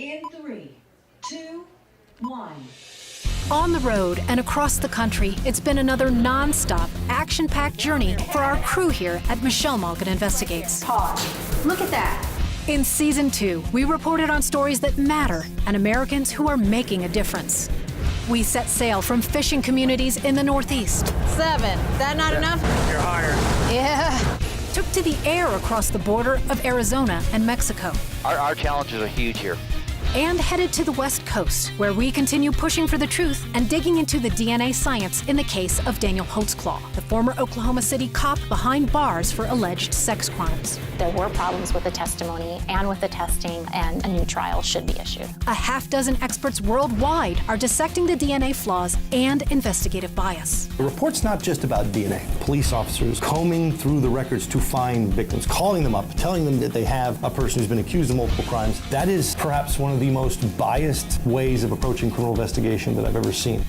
In 3, 2, 1. On the road and across the country, it's been another non-stop, action-packed journey for our crew here at Michelle Malkin Investigates. Pause. Look at that. In Season 2, we reported on stories that matter and Americans who are making a difference. We set sail from fishing communities in the Northeast. 7. That not enough? You're hired. Yeah. Took to the air across the border of Arizona and Mexico. Our challenges are huge here. And headed to the West Coast, where we continue pushing for the truth and digging into the DNA science in the case of Daniel Holtzclaw, the former Oklahoma City cop behind bars for alleged sex crimes. There were problems with the testimony and with the testing, and a new trial should be issued. A half-dozen experts worldwide are dissecting the DNA flaws and investigative bias. The report's not just about DNA. Police officers combing through the records to find victims, calling them up, telling them that they have a person who's been accused of multiple crimes. That is perhaps one of the most biased ways of approaching criminal investigation that I've ever seen.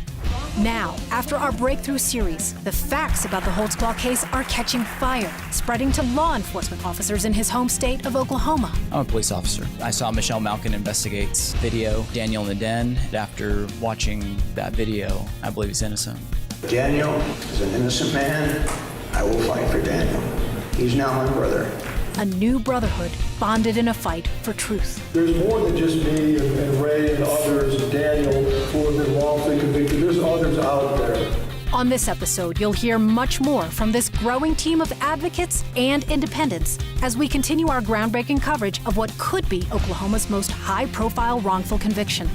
Now, after our breakthrough series, the facts about the Holtzclaw case are catching fire, spreading to law enforcement officers in his home state of Oklahoma. I'm a police officer. I saw Michelle Malkin Investigates video, Daniel in the Den. After watching that video, I believe he's innocent. Daniel is an innocent man. I will fight for Daniel. He's now my brother. A new brotherhood bonded in a fight for truth. There's more than just me and Ray and others, and Daniel, who have been wrongfully convicted. There's others out there. On this episode, you'll hear much more from this growing team of advocates and independents as we continue our groundbreaking coverage of what could be Oklahoma's most high-profile wrongful conviction.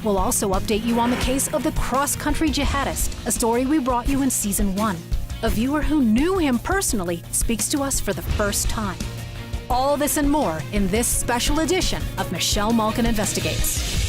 We'll also update you on the case of the cross-country jihadist, a story we brought you in Season 1. A viewer who knew him personally speaks to us for the first time. All this and more in this special edition of Michelle Malkin Investigates.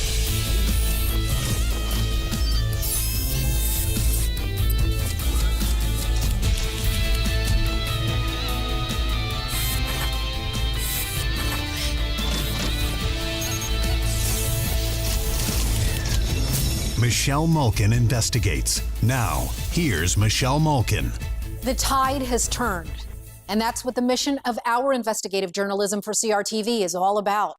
Michelle Malkin Investigates. Now, here's Michelle Malkin. The tide has turned. And that's what the mission of our investigative journalism for CRTV is all about.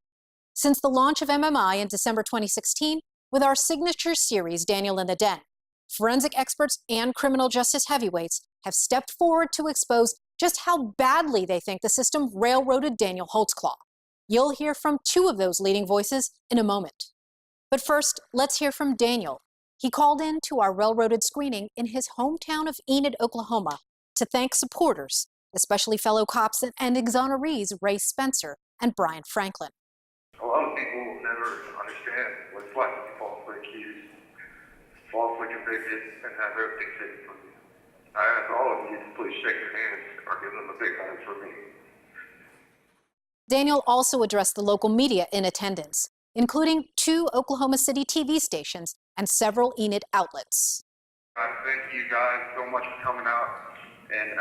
Since the launch of MMI in December 2016, with our signature series, Daniel in the Den, forensic experts and criminal justice heavyweights have stepped forward to expose just how badly they think the system railroaded Daniel Holtzclaw. You'll hear from two of those leading voices in a moment. But first, let's hear from Daniel. He called in to our railroaded screening in his hometown of Enid, Oklahoma, to thank supporters, especially fellow cops and exonerees Ray Spencer and Brian Franklin. A lot of people will never understand what it's like to be falsely accused, falsely convicted, and have everything taken from you. I ask all of you to please shake their hands or give them a big hug for me. Daniel also addressed the local media in attendance, including 2 Oklahoma City TV stations and several Enid outlets. I thank you guys so much for coming out and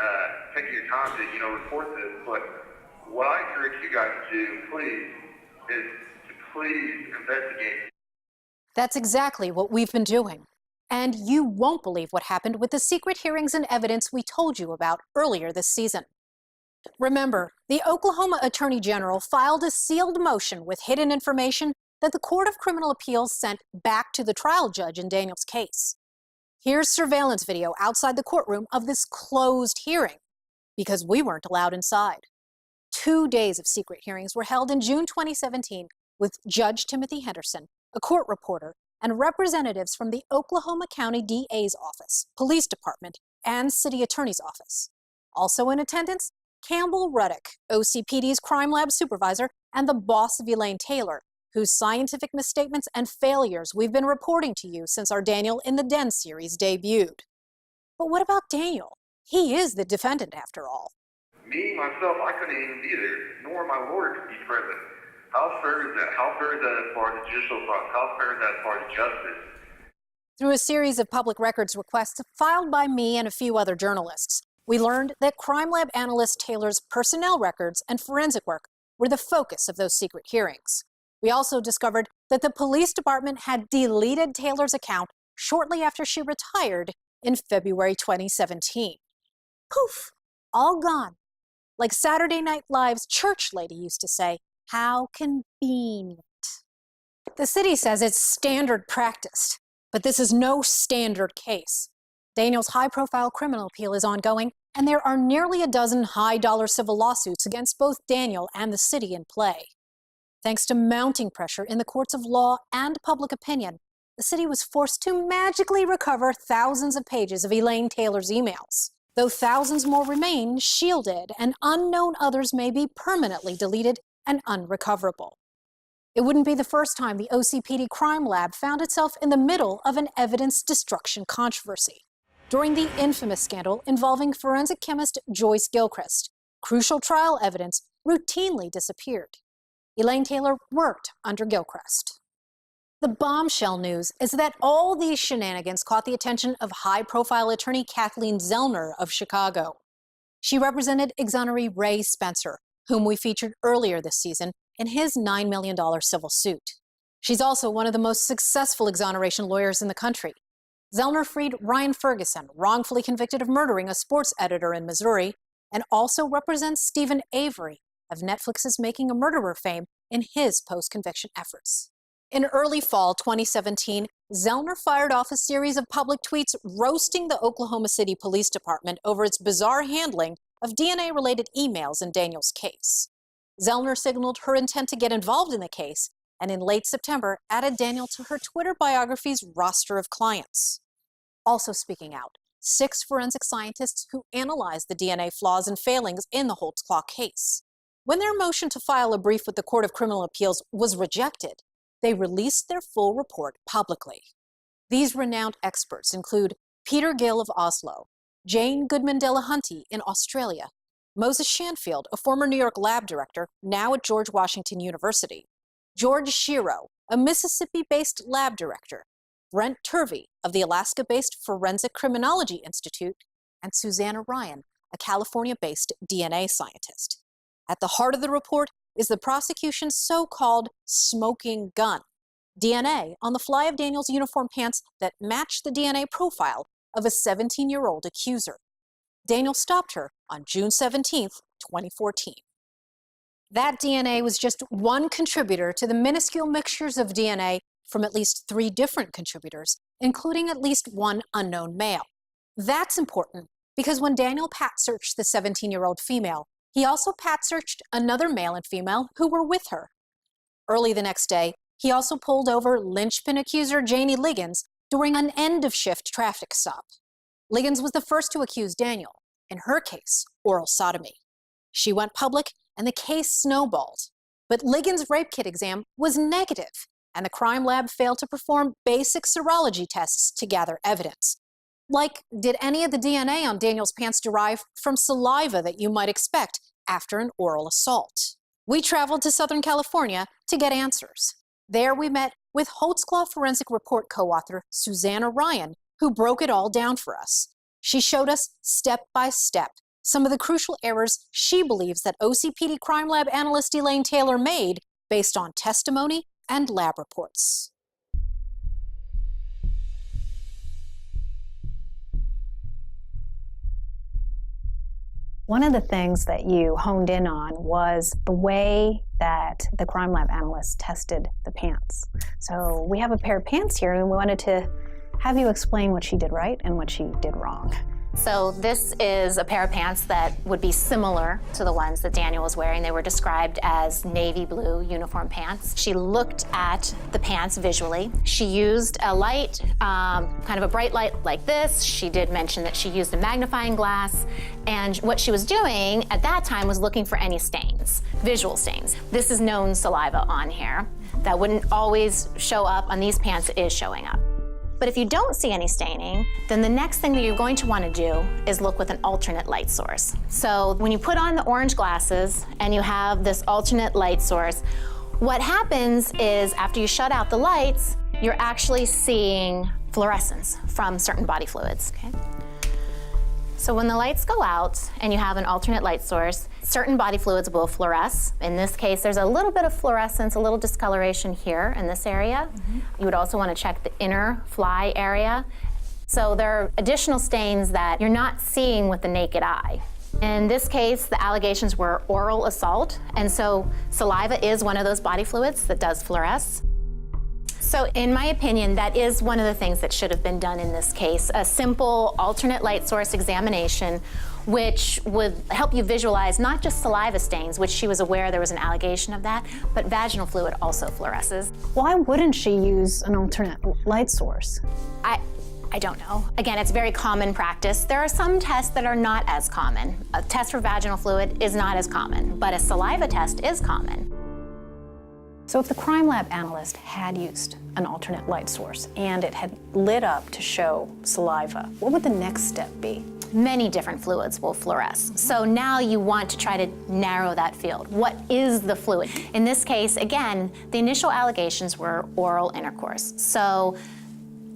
taking your time to, report this. But what I encourage you guys to do, please, is to please investigate. That's exactly what we've been doing. And you won't believe what happened with the secret hearings and evidence we told you about earlier this season. Remember, the Oklahoma Attorney General filed a sealed motion with hidden information that the Court of Criminal Appeals sent back to the trial judge in Daniel's case. Here's surveillance video outside the courtroom of this closed hearing, because we weren't allowed inside. 2 days of secret hearings were held in June 2017 with Judge Timothy Henderson, a court reporter, and representatives from the Oklahoma County DA's office, police department, and city attorney's office. Also in attendance, Campbell Ruddock, OCPD's crime lab supervisor, and the boss of Elaine Taylor, whose scientific misstatements and failures we've been reporting to you since our Daniel in the Den series debuted. But what about Daniel? He is the defendant, after all. Me, myself, I couldn't even be there, nor my lawyer could be present. How fair is that? How fair is that as far as the judicial process? How fair is that as far as justice? Through a series of public records requests filed by me and a few other journalists, we learned that crime lab analyst Taylor's personnel records and forensic work were the focus of those secret hearings. We also discovered that the police department had deleted Taylor's account shortly after she retired in February 2017. Poof, all gone. Like Saturday Night Live's church lady used to say, how convenient. The city says it's standard practice, but this is no standard case. Daniel's high-profile criminal appeal is ongoing, and there are nearly a dozen high-dollar civil lawsuits against both Daniel and the city in play. Thanks to mounting pressure in the courts of law and public opinion, the city was forced to magically recover thousands of pages of Elaine Taylor's emails. Though thousands more remain shielded, and unknown others may be permanently deleted and unrecoverable. It wouldn't be the first time the OCPD crime lab found itself in the middle of an evidence destruction controversy. During the infamous scandal involving forensic chemist Joyce Gilchrist, crucial trial evidence routinely disappeared. Elaine Taylor worked under Gilchrist. The bombshell news is that all these shenanigans caught the attention of high-profile attorney Kathleen Zellner of Chicago. She represented exoneree Ray Spencer, whom we featured earlier this season in his $9 million civil suit. She's also one of the most successful exoneration lawyers in the country. Zellner freed Ryan Ferguson, wrongfully convicted of murdering a sports editor in Missouri, and also represents Stephen Avery of Netflix's Making a Murderer fame in his post-conviction efforts. In early fall 2017, Zellner fired off a series of public tweets roasting the Oklahoma City Police Department over its bizarre handling of DNA-related emails in Daniel's case. Zellner signaled her intent to get involved in the case, and in late September added Daniel to her Twitter biography's roster of clients. Also speaking out, 6 forensic scientists who analyzed the DNA flaws and failings in the Holtzclaw case. When their motion to file a brief with the Court of Criminal Appeals was rejected, they released their full report publicly. These renowned experts include Peter Gill of Oslo, Jane Goodman-Delahunty in Australia, Moses Shanfield, a former New York lab director, now at George Washington University, George Shiro, a Mississippi-based lab director, Brent Turvey of the Alaska-based Forensic Criminology Institute, and Susanna Ryan, a California-based DNA scientist. At the heart of the report is the prosecution's so-called smoking gun, DNA on the fly of Daniel's uniform pants that matched the DNA profile of a 17-year-old accuser. Daniel stopped her on June 17, 2014. That DNA was just one contributor to the minuscule mixtures of DNA from at least 3 different contributors, including at least one unknown male. That's important because when Daniel pat-searched the 17-year-old female, he also pat-searched another male and female who were with her. Early the next day, he also pulled over linchpin accuser Janie Liggins during an end-of-shift traffic stop. Liggins was the first to accuse Daniel, in her case, oral sodomy. She went public and the case snowballed. But Liggins' rape kit exam was negative, and the crime lab failed to perform basic serology tests to gather evidence. Like, did any of the DNA on Daniel's pants derive from saliva that you might expect after an oral assault? We traveled to Southern California to get answers. There we met with Holtzclaw Forensic Report co-author Susanna Ryan, who broke it all down for us. She showed us step by step some of the crucial errors she believes that OCPD crime lab analyst Elaine Taylor made based on testimony and lab reports. One of the things that you honed in on was the way that the crime lab analyst tested the pants. So we have a pair of pants here, and we wanted to have you explain what she did right and what she did wrong. So this is a pair of pants that would be similar to the ones that Daniel was wearing. They were described as navy blue uniform pants. She looked at the pants visually. She used a light, kind of a bright light like this. She did mention that she used a magnifying glass. And what she was doing at that time was looking for any stains, visual stains. This is known saliva on here. That wouldn't always show up. On these pants, it is showing up. But if you don't see any staining, then the next thing that you're going to want to do is look with an alternate light source. So when you put on the orange glasses and you have this alternate light source, what happens is after you shut out the lights, you're actually seeing fluorescence from certain body fluids. Okay? So when the lights go out and you have an alternate light source, certain body fluids will fluoresce. In this case, there's a little bit of fluorescence, a little discoloration here in this area. You would also want to check the inner fly area. So there are additional stains that you're not seeing with the naked eye. In this case, the allegations were oral assault, and so saliva is one of those body fluids that does fluoresce. So in my opinion, that is one of the things that should have been done in this case. A simple alternate light source examination, which would help you visualize not just saliva stains, which she was aware there was an allegation of that, but vaginal fluid also fluoresces. Why wouldn't she use an alternate light source? I don't know. Again, it's very common practice. There are some tests that are not as common. A test for vaginal fluid is not as common, but a saliva test is common. So if the crime lab analyst had used an alternate light source and it had lit up to show saliva, what would the next step be? Many different fluids will fluoresce. So now you want to try to narrow that field. What is the fluid? In this case, again, the initial allegations were oral intercourse. So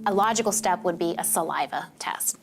a logical step would be a saliva test.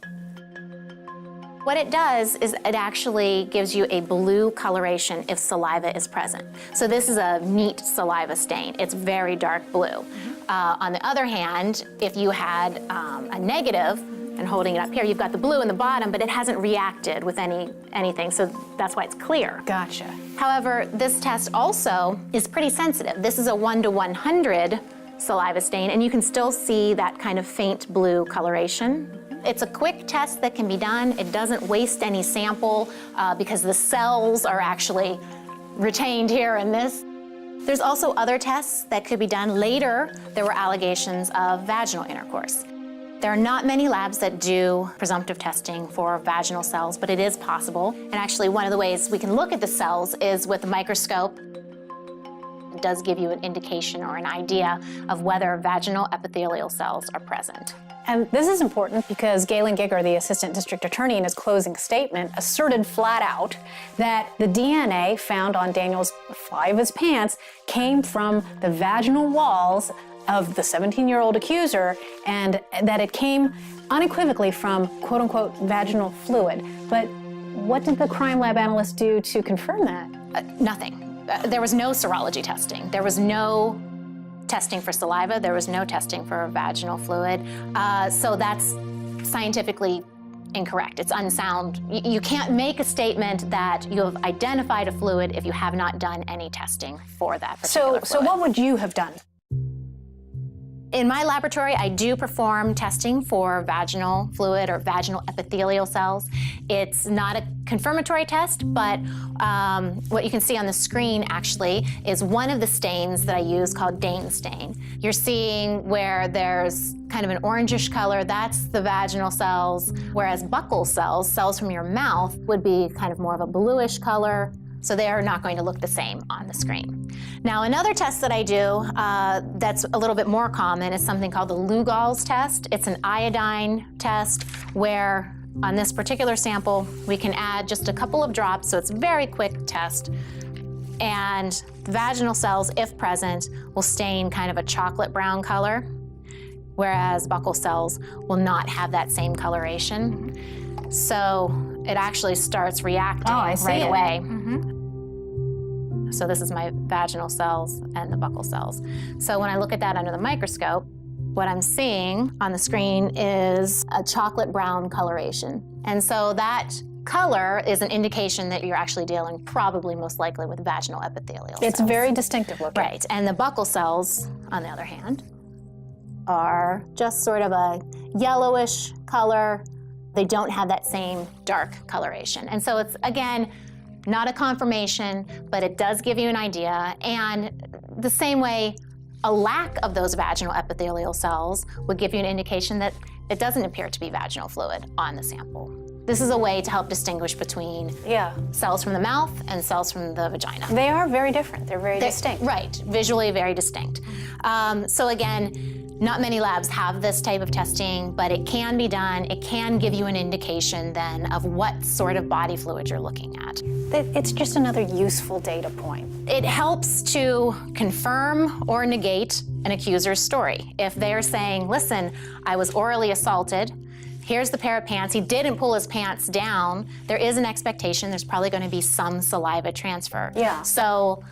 What it does is it actually gives you a blue coloration if saliva is present. So this is a neat saliva stain. It's very dark blue. On the other hand, if you had a negative, and holding it up here, you've got the blue in the bottom, but it hasn't reacted with anything, so that's why it's clear. Gotcha. However, this test also is pretty sensitive. This is a 1 to 100 saliva stain, and you can still see that kind of faint blue coloration. It's a quick test that can be done. It doesn't waste any sample because the cells are actually retained here in this. There's also other tests that could be done. Later, there were allegations of vaginal intercourse. There are not many labs that do presumptive testing for vaginal cells, but it is possible. And actually, one of the ways we can look at the cells is with a microscope. It does give you an indication or an idea of whether vaginal epithelial cells are present. And this is important because Galen Giger, the assistant district attorney, in his closing statement, asserted flat out that the DNA found on Daniel's fly of his pants came from the vaginal walls of the 17-year-old accuser, and that it came unequivocally from quote-unquote vaginal fluid. But what did the crime lab analyst do to confirm that? Nothing. There was no serology testing. There was no testing for saliva. There was no testing for vaginal fluid. So that's scientifically incorrect. It's unsound. You can't make a statement that you have identified a fluid if you have not done any testing for that particular fluid. So what would you have done? In my laboratory, I do perform testing for vaginal fluid or vaginal epithelial cells. It's not a confirmatory test, but what you can see on the screen actually is one of the stains that I use called Dane stain. You're seeing where there's kind of an orangish color, that's the vaginal cells, whereas buccal cells, cells from your mouth, would be kind of more of a bluish color. So they are not going to look the same on the screen. Now, another test that I do that's a little bit more common is something called the Lugol's test. It's an iodine test where on this particular sample, we can add just a couple of drops, so it's a very quick test. And the vaginal cells, if present, will stain kind of a chocolate brown color, whereas buccal cells will not have that same coloration. So it actually starts reacting right away. So this is my vaginal cells and the buccal cells. So when I look at that under the microscope, what I'm seeing on the screen is a chocolate brown coloration. And so that color is an indication that you're actually dealing probably most likely with vaginal epithelial cells. It's very distinctive looking. Right, and the buccal cells, on the other hand, are just sort of a yellowish color. They don't have that same dark coloration. And so it's, again, not a confirmation, but it does give you an idea. And the same way, a lack of those vaginal epithelial cells would give you an indication that it doesn't appear to be vaginal fluid on the sample. This is a way to help distinguish between cells from the mouth and cells from the vagina. They are very different. They're very distinct. Right, visually very distinct. So again, not many labs have this type of testing, but it can be done. It can give you an indication then of what sort of body fluid you're looking at. It's just another useful data point. It helps to confirm or negate an accuser's story. If they're saying, listen, I was orally assaulted, here's the pair of pants, he didn't pull his pants down, there is an expectation there's probably going to be some saliva transfer. Yeah. So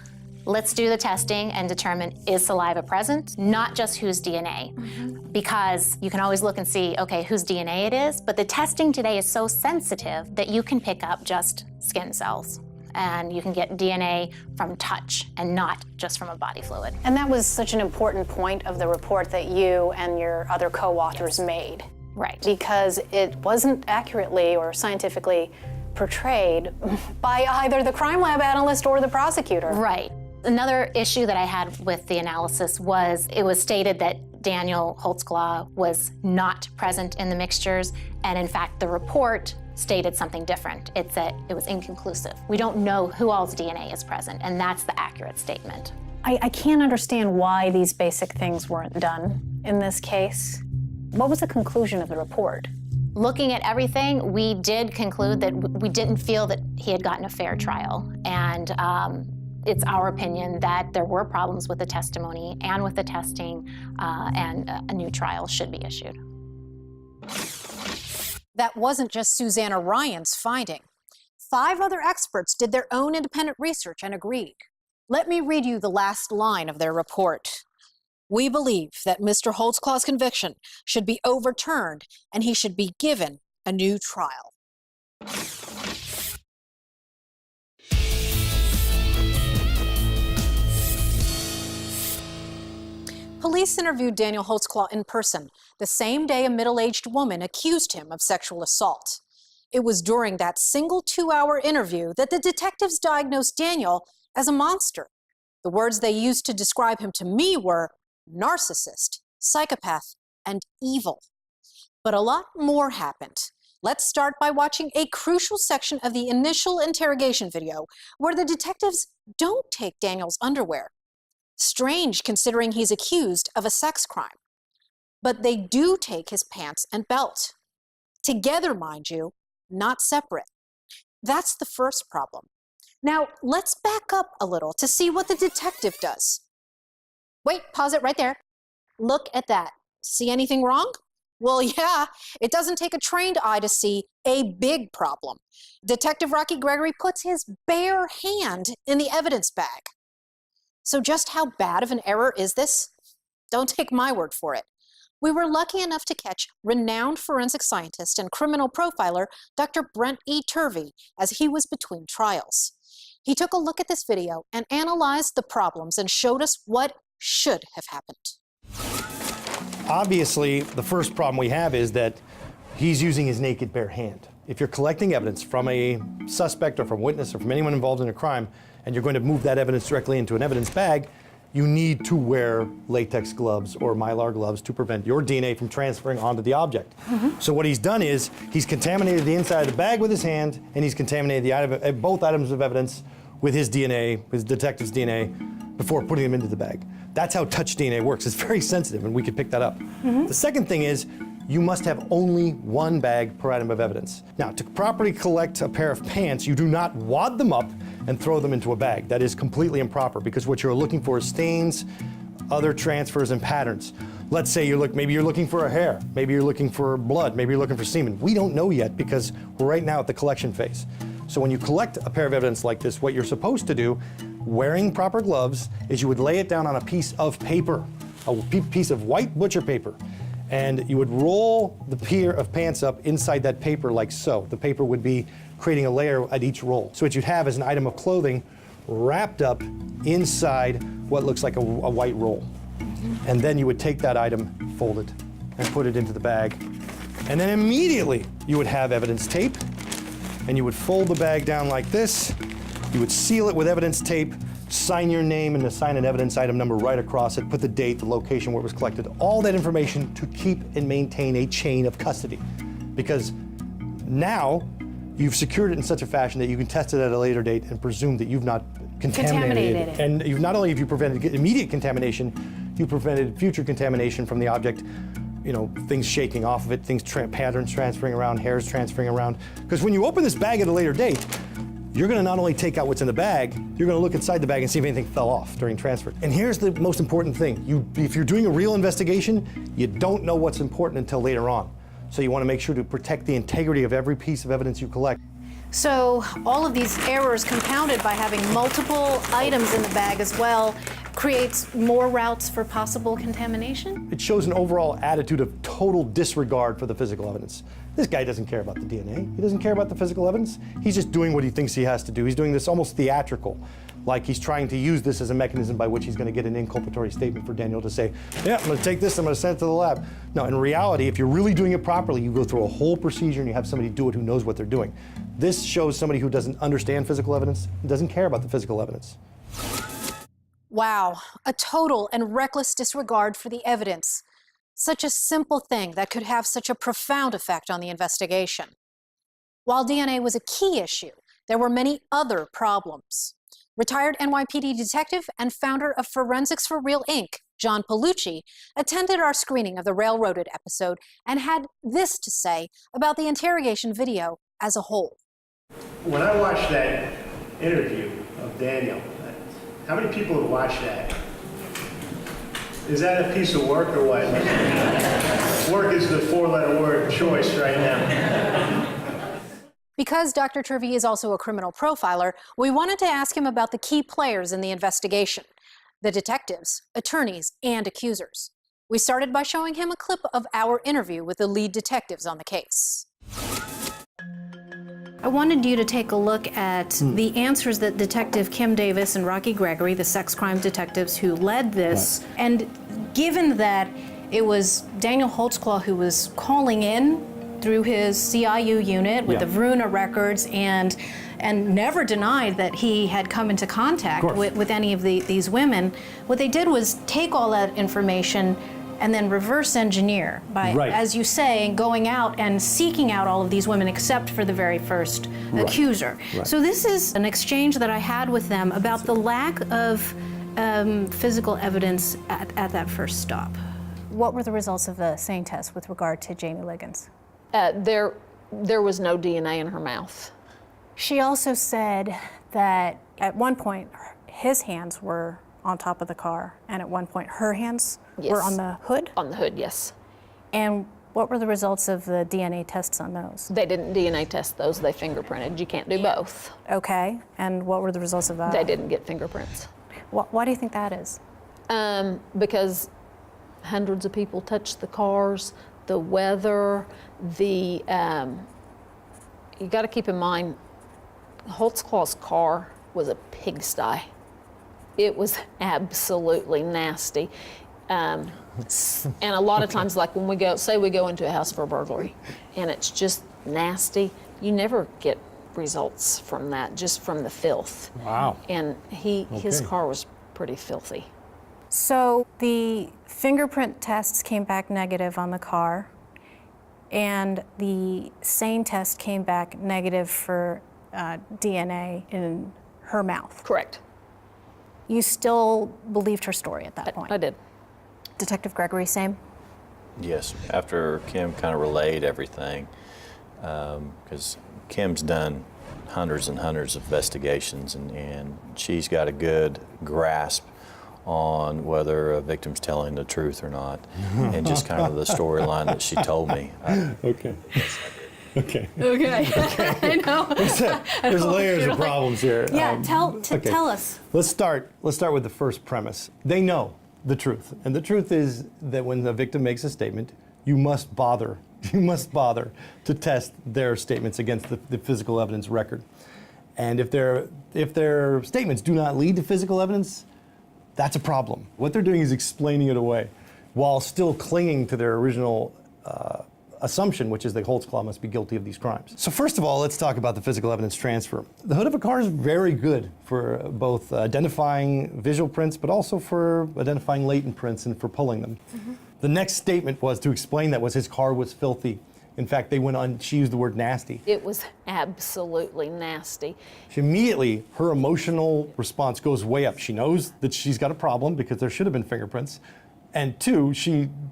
let's do the testing and determine, is saliva present? Not just whose DNA. Because you can always look and see, okay, whose DNA it is, but the testing today is so sensitive that you can pick up just skin cells. and you can get DNA from touch and not just from a body fluid. And that was such an important point of the report that you and your other co-authors made. Right. Because it wasn't accurately or scientifically portrayed by either the crime lab analyst or the prosecutor. Right. Another issue that I had with the analysis was it was stated that Daniel Holtzclaw was not present in the mixtures, and in fact the report stated something different. It said it was inconclusive. We don't know who all's DNA is present, and that's the accurate statement. I can't understand why these basic things weren't done in this case. What was the conclusion of the report? Looking at everything, we did conclude that we didn't feel that he had gotten a fair trial, and it's our opinion that there were problems with the testimony and with the testing, and a new trial should be issued. That wasn't just Susanna Ryan's finding. 5 other experts did their own independent research and agreed. Let me read you the last line of their report. We believe that Mr. Holtzclaw's conviction should be overturned and he should be given a new trial. Police interviewed Daniel Holtzclaw in person the same day a middle-aged woman accused him of sexual assault. It was during that single 2-hour interview that the detectives diagnosed Daniel as a monster. The words they used to describe him to me were narcissist, psychopath, and evil. But a lot more happened. Let's start by watching a crucial section of the initial interrogation video where the detectives don't take Daniel's underwear. Strange considering he's accused of a sex crime. But they do take his pants and belt. Together, mind you, not separate. That's the first problem. Now, let's back up a little to see what the detective does. Wait, pause it right there. Look at that. See anything wrong? Well, yeah, it doesn't take a trained eye to see a big problem. Detective Rocky Gregory puts his bare hand in the evidence bag. So just how bad of an error is this? Don't take my word for it. We were lucky enough to catch renowned forensic scientist and criminal profiler Dr. Brent Turvey as he was between trials. He took a look at this video and analyzed the problems and showed us what should have happened. Obviously, the first problem we have is that he's using his naked bare hand. If you're collecting evidence from a suspect or from a witness or from anyone involved in a crime, and you're going to move that evidence directly into an evidence bag, you need to wear latex gloves or mylar gloves to prevent your DNA from transferring onto the object. So what he's done is he's contaminated the inside of the bag with his hand, and he's contaminated both items of evidence with his DNA, his detective's DNA, before putting them into the bag. That's how touch DNA works. It's very sensitive, and we could pick that up. The second thing is you must have only 1 bag per item of evidence. Now, to properly collect a pair of pants, you do not wad them up and throw them into a bag. That is completely improper, because what you're looking for is stains, other transfers, and patterns. Let's say maybe you're looking for a hair, maybe you're looking for blood, maybe you're looking for semen. We don't know yet because we're right now at the collection phase. So when you collect a pair of evidence like this, what you're supposed to do, wearing proper gloves, is you would lay it down on a piece of paper, a piece of white butcher paper. And you would roll the pair of pants up inside that paper like so. The paper would be creating a layer at each roll. So what you'd have is an item of clothing wrapped up inside what looks like a white roll. And then you would take that item, fold it, and put it into the bag. And then immediately you would have evidence tape, and you would fold the bag down like this. You would seal it with evidence tape, sign your name and assign an evidence item number right across it, put the date, the location where it was collected, all that information to keep and maintain a chain of custody. Because now you've secured it in such a fashion that you can test it at a later date and presume that you've not contaminated it. And not only have you prevented immediate contamination, you prevented future contamination from the object, things shaking off of it, patterns transferring around, hairs transferring around. Because when you open this bag at a later date, you're going to not only take out what's in the bag, you're going to look inside the bag and see if anything fell off during transfer. And here's the most important thing. If you're doing a real investigation, you don't know what's important until later on. So you want to make sure to protect the integrity of every piece of evidence you collect. So all of these errors compounded by having multiple items in the bag as well creates more routes for possible contamination? It shows an overall attitude of total disregard for the physical evidence. This guy doesn't care about the DNA. He doesn't care about the physical evidence. He's just doing what he thinks he has to do. He's doing this almost theatrical, like he's trying to use this as a mechanism by which he's going to get an inculpatory statement for Daniel to say, yeah, I'm going to take this, I'm going to send it to the lab. No, in reality, if you're really doing it properly, you go through a whole procedure and you have somebody do it who knows what they're doing. This shows somebody who doesn't understand physical evidence and doesn't care about the physical evidence. Wow, a total and reckless disregard for the evidence. Such a simple thing that could have such a profound effect on the investigation. While DNA was a key issue, there were many other problems. Retired NYPD detective and founder of Forensics for Real Inc., John Palucci, attended our screening of the Railroaded episode and had this to say about the interrogation video as a whole. When I watched that interview of Daniel, how many people have watched that? Is that a piece of work or what? Work is the four-letter word choice right now. Because Dr. Turvey is also a criminal profiler, we wanted to ask him about the key players in the investigation, the detectives, attorneys, and accusers. We started by showing him a clip of our interview with the lead detectives on the case. I wanted you to take a look at the answers that Detective Kim Davis and Rocky Gregory, the sex crime detectives who led this, and given that it was Daniel Holtzclaw who was calling in through his CIU unit with the Vruna records and never denied that he had come into contact with any of these women, what they did was take all that information and then reverse engineer by, as you say, going out and seeking out all of these women except for the very first accuser. So this is an exchange that I had with them about the lack of physical evidence at that first stop. What were the results of the SANE test with regard to Jamie Liggins? There was no DNA in her mouth. She also said that at one point his hands were on top of the car, and at one point her hands were on the hood? On the hood, yes. And what were the results of the DNA tests on those? They didn't DNA test those, they fingerprinted. You can't do both. Okay, and what were the results of that? They didn't get fingerprints. Why do you think that is? Because hundreds of people touched the cars, the weather, you gotta keep in mind, Holtzclaw's car was a pigsty. It was absolutely nasty. And a lot of times, like when we go into a house for a burglary and it's just nasty, you never get results from that, just from the filth. Wow. And his car was pretty filthy. So the fingerprint tests came back negative on the car, and the SANE test came back negative for DNA in her mouth. Correct. You still believed her story at that point? I did. Detective Gregory, same? Yes, after Kim kind of relayed everything, because Kim's done hundreds and hundreds of investigations, and she's got a good grasp on whether a victim's telling the truth or not, and just kind of the storyline that she told me. Okay. Yes, I did. Okay. Okay. I know. There's layers of problems here. Yeah, tell us. Let's start with the first premise. They know the truth, and the truth is that when the victim makes a statement, you must bother to test their statements against the physical evidence record. And if their statements do not lead to physical evidence, that's a problem. What they're doing is explaining it away while still clinging to their original assumption, which is that Holtzclaw must be guilty of these crimes. So first of all, let's talk about the physical evidence transfer. The hood of a car is very good for both identifying visual prints, but also for identifying latent prints and for pulling them. The next statement was to explain that was his car was filthy. In fact, she used the word nasty. It was absolutely nasty. Immediately, her emotional response goes way up. She knows that she's got a problem because there should have been fingerprints. And two,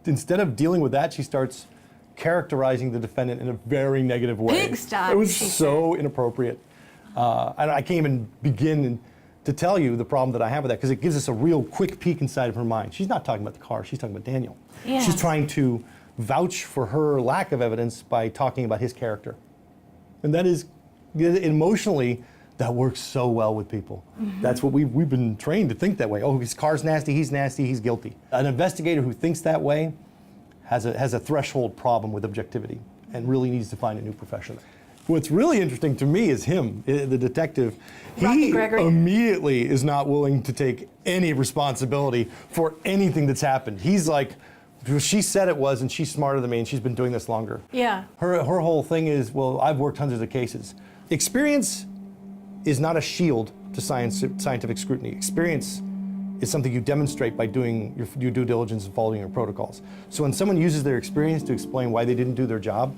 instead of dealing with that, she starts characterizing the defendant in a very negative way. Pigsty, it was so inappropriate. I can't even begin to tell you the problem that I have with that, because it gives us a real quick peek inside of her mind. She's not talking about the car, she's talking about Daniel. Yeah. She's trying to vouch for her lack of evidence by talking about his character. And that is, emotionally, That works so well with people. That's what we've been trained to think that way. Oh, his car's nasty, he's guilty. An investigator who thinks that way has a threshold problem with objectivity and really needs to find a new profession. What's really interesting to me is him, the detective. He immediately is not willing to take any responsibility for anything that's happened. He's like, she said it was, and she's smarter than me, and she's been doing this longer. Yeah. Her whole thing is, well, I've worked hundreds of cases. Experience is not a shield to scientific scrutiny. Experience is something you demonstrate by doing your due diligence and following your protocols. So when someone uses their experience to explain why they didn't do their job,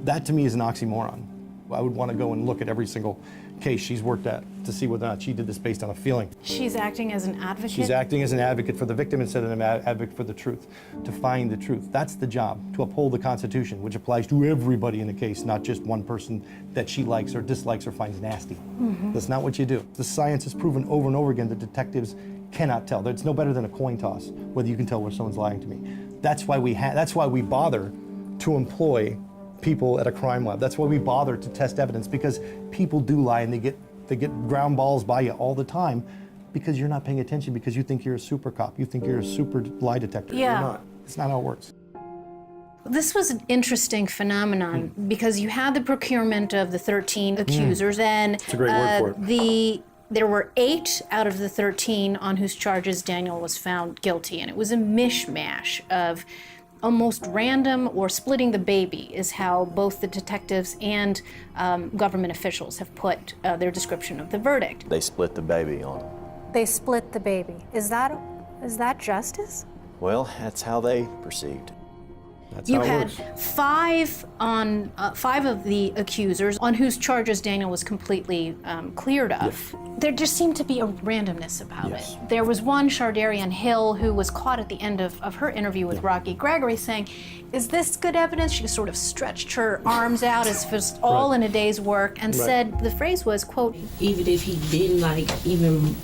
that to me is an oxymoron. I would want to go and look at every single case she's worked at to see whether or not she did this based on a feeling. She's acting as an advocate? She's acting as an advocate for the victim instead of an advocate for the truth, to find the truth. That's the job, to uphold the Constitution, which applies to everybody in the case, not just one person that she likes or dislikes or finds nasty. That's not what you do. The science has proven over and over again that detectives cannot tell. It's no better than a coin toss, whether you can tell where someone's lying to me. That's why we bother to employ people at a crime lab. That's why we bother to test evidence, because people do lie and they get ground balls by you all the time because you're not paying attention, because you think you're a super cop. You think you're a super lie detector. Yeah. You're not. It's not how it works. This was an interesting phenomenon because you had the procurement of the 13 accusers and It's a great word for it. There were 8 out of the 13 on whose charges Daniel was found guilty, and it was a mishmash of almost random or splitting the baby is how both the detectives and government officials have put their description of the verdict. They split the baby on him. They split the baby. Is that justice? Well, that's how they perceived. That's You how it had works. 5 of the accusers on whose charges Daniel was completely cleared of. There just seemed to be a randomness about it. There was one, Shardarian Hill, who was caught at the end of her interview with Rocky Gregory saying, is this good evidence? She sort of stretched her arms out as if it was all in a day's work and said, the phrase was, quote, even if he didn't even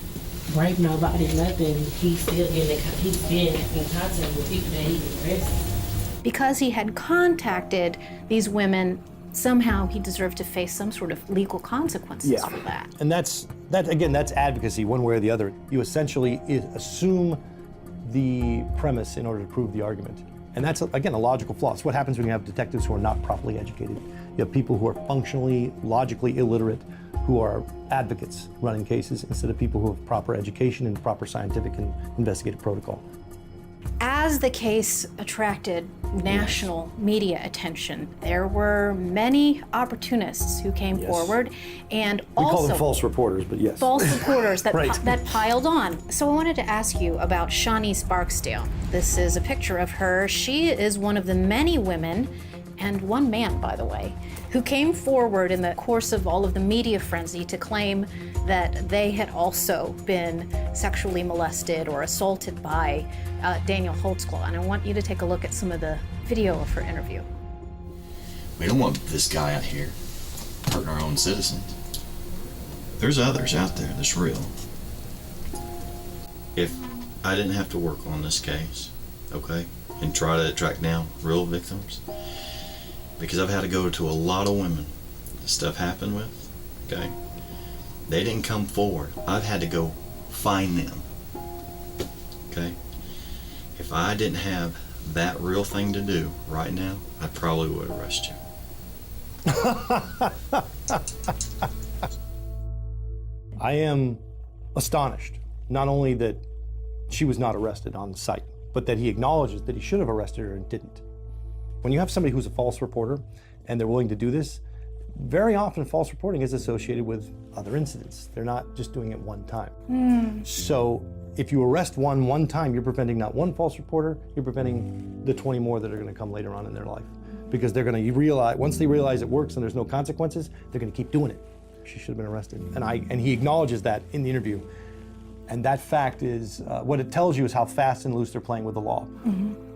rape nobody, nothing, he's been in contact with people that he arrested. Because he had contacted these women, somehow he deserved to face some sort of legal consequences for that. And that's advocacy one way or the other. You essentially assume the premise in order to prove the argument. And that's, again, a logical flaw. It's what happens when you have detectives who are not properly educated. You have people who are functionally, logically illiterate, who are advocates running cases instead of people who have proper education and proper scientific and investigative protocol. As the case attracted national media attention, there were many opportunists who came forward, and We also call them false reporters, but yes. false reporters that, Right. that piled on. So I wanted to ask you about Shawnee's Barksdale. This is a picture of her. She is one of the many women, and one man, by the way, who came forward in the course of all of the media frenzy to claim that they had also been sexually molested or assaulted by Daniel Holtzclaw. And I want you to take a look at some of the video of her interview. We don't want this guy out here hurting our own citizens. There's others out there that's real. If I didn't have to work on this case, okay, and try to track down real victims, because I've had to go to a lot of women this stuff happened with, okay? They didn't come forward. I've had to go find them, okay? If I didn't have that real thing to do right now, I probably would arrest you. I am astonished, not only that she was not arrested on the site, but that he acknowledges that he should have arrested her and didn't. When you have somebody who's a false reporter and they're willing to do this, very often false reporting is associated with other incidents. They're not just doing it one time. So if you arrest one time, you're preventing not one false reporter, you're preventing the 20 more that are going to come later on in their life. Because they're going to realize, once they realize it works and there's no consequences, they're going to keep doing it. She should have been arrested. And he acknowledges that in the interview. And that fact is, what it tells you is how fast and loose they're playing with the law.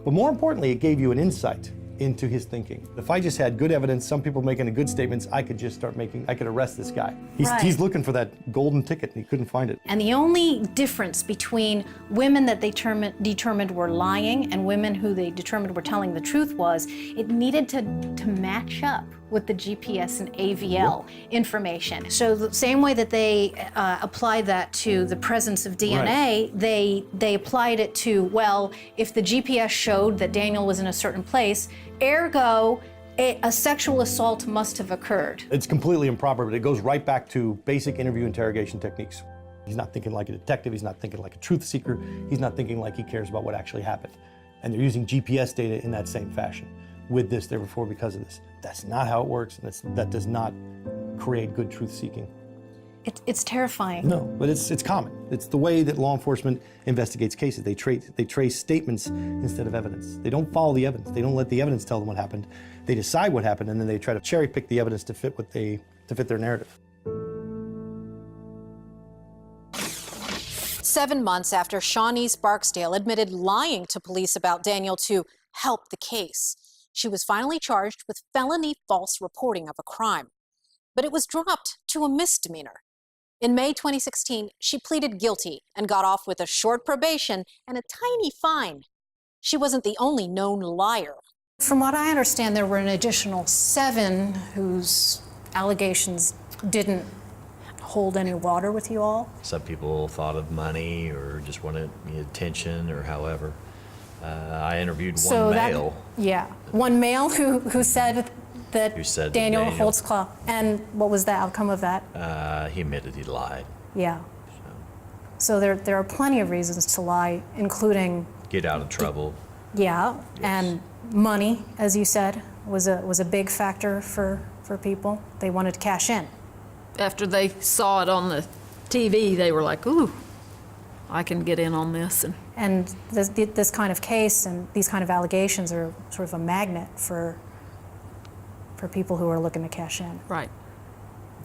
But more importantly, it gave you an insight into his thinking. If I just had good evidence, some people making good statements, I could just I could arrest this guy. He's looking for that golden ticket and he couldn't find it. And the only difference between women that they determined were lying and women who they determined were telling the truth was it needed to match up with the GPS and AVL information. So the same way that they applied that to the presence of DNA, they applied it to, well, if the GPS showed that Daniel was in a certain place, ergo, a sexual assault must have occurred. It's completely improper, but it goes right back to basic interview interrogation techniques. He's not thinking like a detective, he's not thinking like a truth seeker, he's not thinking like he cares about what actually happened. And they're using GPS data in that same fashion. With this, therefore, because of this. That's not how it works, and that does not create good truth seeking. It's terrifying. No, but it's common. It's the way that law enforcement investigates cases. They trace statements instead of evidence. They don't follow the evidence. They don't let the evidence tell them what happened. They decide what happened, and then they try to cherry pick the evidence to fit their narrative. 7 months after Shawnee's Barksdale admitted lying to police about Daniel to help the case, she was finally charged with felony false reporting of a crime. But it was dropped to a misdemeanor. In May 2016, she pleaded guilty and got off with a short probation and a tiny fine. She wasn't the only known liar. From what I understand, there were an additional 7 whose allegations didn't hold any water with you all. Some people thought of money or just wanted attention or however. I interviewed one male. One male who said that Daniel Holtzclaw. And what was the outcome of that? He admitted he lied. Yeah. So there are plenty of reasons to lie, including Get out of trouble. Yes. And money, as you said, was a big factor for people. They wanted to cash in. After they saw it on the TV, they were like, ooh, I can get in on this. And this kind of case and these kind of allegations are sort of a magnet for people who are looking to cash in. Right.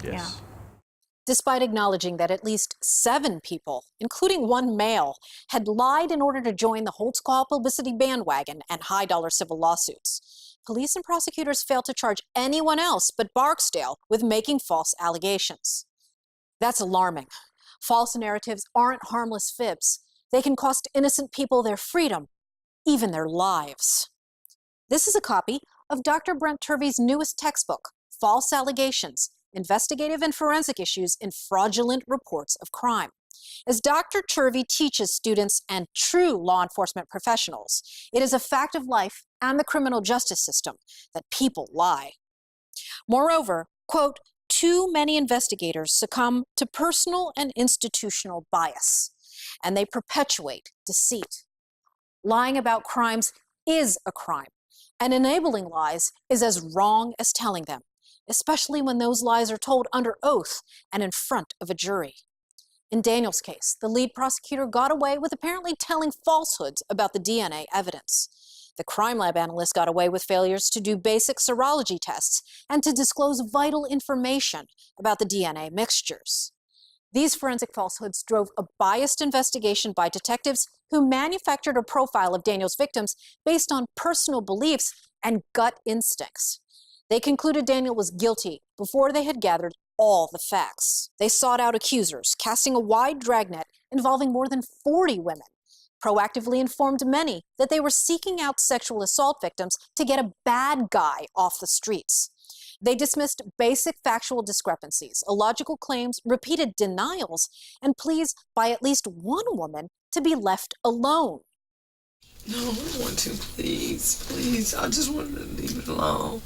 Yes. Yeah. Despite acknowledging that at least 7 people, including one male, had lied in order to join the Holtzclaw publicity bandwagon and high-dollar civil lawsuits, police and prosecutors failed to charge anyone else but Barksdale with making false allegations. That's alarming. False narratives aren't harmless fibs. They can cost innocent people their freedom, even their lives. This is a copy of Dr. Brent Turvey's newest textbook, False Allegations, Investigative and Forensic Issues in Fraudulent Reports of Crime. As Dr. Turvey teaches students and true law enforcement professionals, it is a fact of life and the criminal justice system that people lie. Moreover, quote, too many investigators succumb to personal and institutional bias, and they perpetuate deceit. Lying about crimes is a crime, and enabling lies is as wrong as telling them, especially when those lies are told under oath and in front of a jury. In Daniel's case, the lead prosecutor got away with apparently telling falsehoods about the DNA evidence. The crime lab analyst got away with failures to do basic serology tests and to disclose vital information about the DNA mixtures. These forensic falsehoods drove a biased investigation by detectives who manufactured a profile of Daniel's victims based on personal beliefs and gut instincts. They concluded Daniel was guilty before they had gathered all the facts. They sought out accusers, casting a wide dragnet involving more than 40 women, proactively informed many that they were seeking out sexual assault victims to get a bad guy off the streets. They dismissed basic factual discrepancies, illogical claims, repeated denials, and pleas by at least one woman to be left alone. No, I don't want to, please, please. I just want to leave it alone.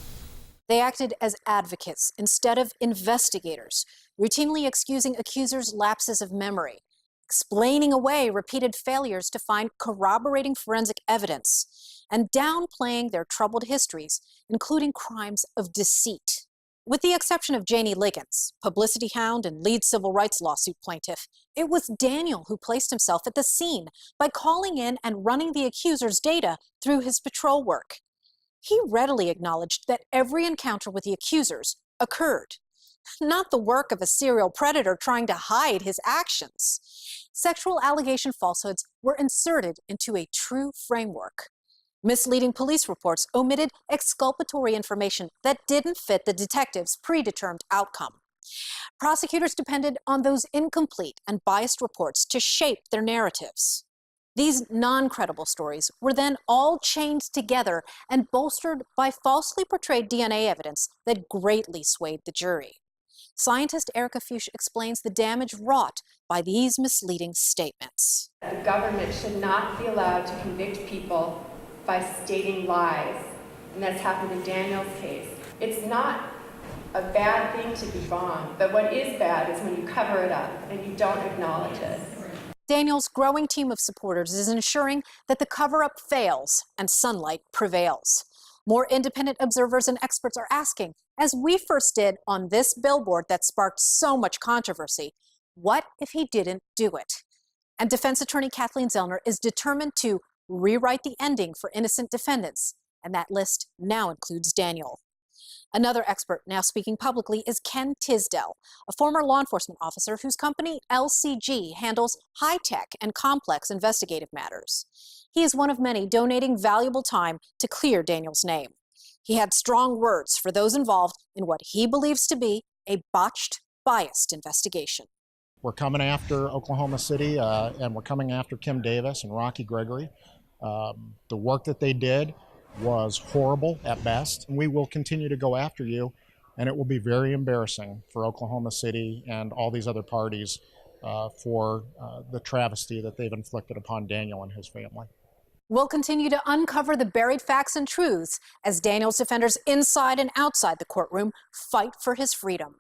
They acted as advocates instead of investigators, routinely excusing accusers' lapses of memory, explaining away repeated failures to find corroborating forensic evidence, and downplaying their troubled histories, including crimes of deceit. With the exception of Janie Liggins, publicity hound and lead civil rights lawsuit plaintiff, it was Daniel who placed himself at the scene by calling in and running the accuser's data through his patrol work. He readily acknowledged that every encounter with the accusers occurred, not the work of a serial predator trying to hide his actions. Sexual allegation falsehoods were inserted into a true framework. Misleading police reports omitted exculpatory information that didn't fit the detective's predetermined outcome. Prosecutors depended on those incomplete and biased reports to shape their narratives. These non-credible stories were then all chained together and bolstered by falsely portrayed DNA evidence that greatly swayed the jury. Scientist Erica Fuchs explains the damage wrought by these misleading statements. The government should not be allowed to convict people by stating lies, and that's happened in Daniel's case. It's not a bad thing to be wrong, but what is bad is when you cover it up and you don't acknowledge it. Daniel's growing team of supporters is ensuring that the cover-up fails and sunlight prevails. More independent observers and experts are asking, as we first did on this billboard that sparked so much controversy, what if he didn't do it? And defense attorney Kathleen Zellner is determined to rewrite the ending for innocent defendants, and that list now includes Daniel. Another expert now speaking publicly is Ken Tisdale, a former law enforcement officer whose company LCG handles high-tech and complex investigative matters. He is one of many donating valuable time to clear Daniel's name. He had strong words for those involved in what he believes to be a botched, biased investigation. We're coming after Oklahoma City, and we're coming after Kim Davis and Rocky Gregory. The work that they did was horrible at best. We will continue to go after you, and it will be very embarrassing for Oklahoma City and all these other parties for the travesty that they've inflicted upon Daniel and his family. We'll continue to uncover the buried facts and truths as Daniel's defenders inside and outside the courtroom fight for his freedom.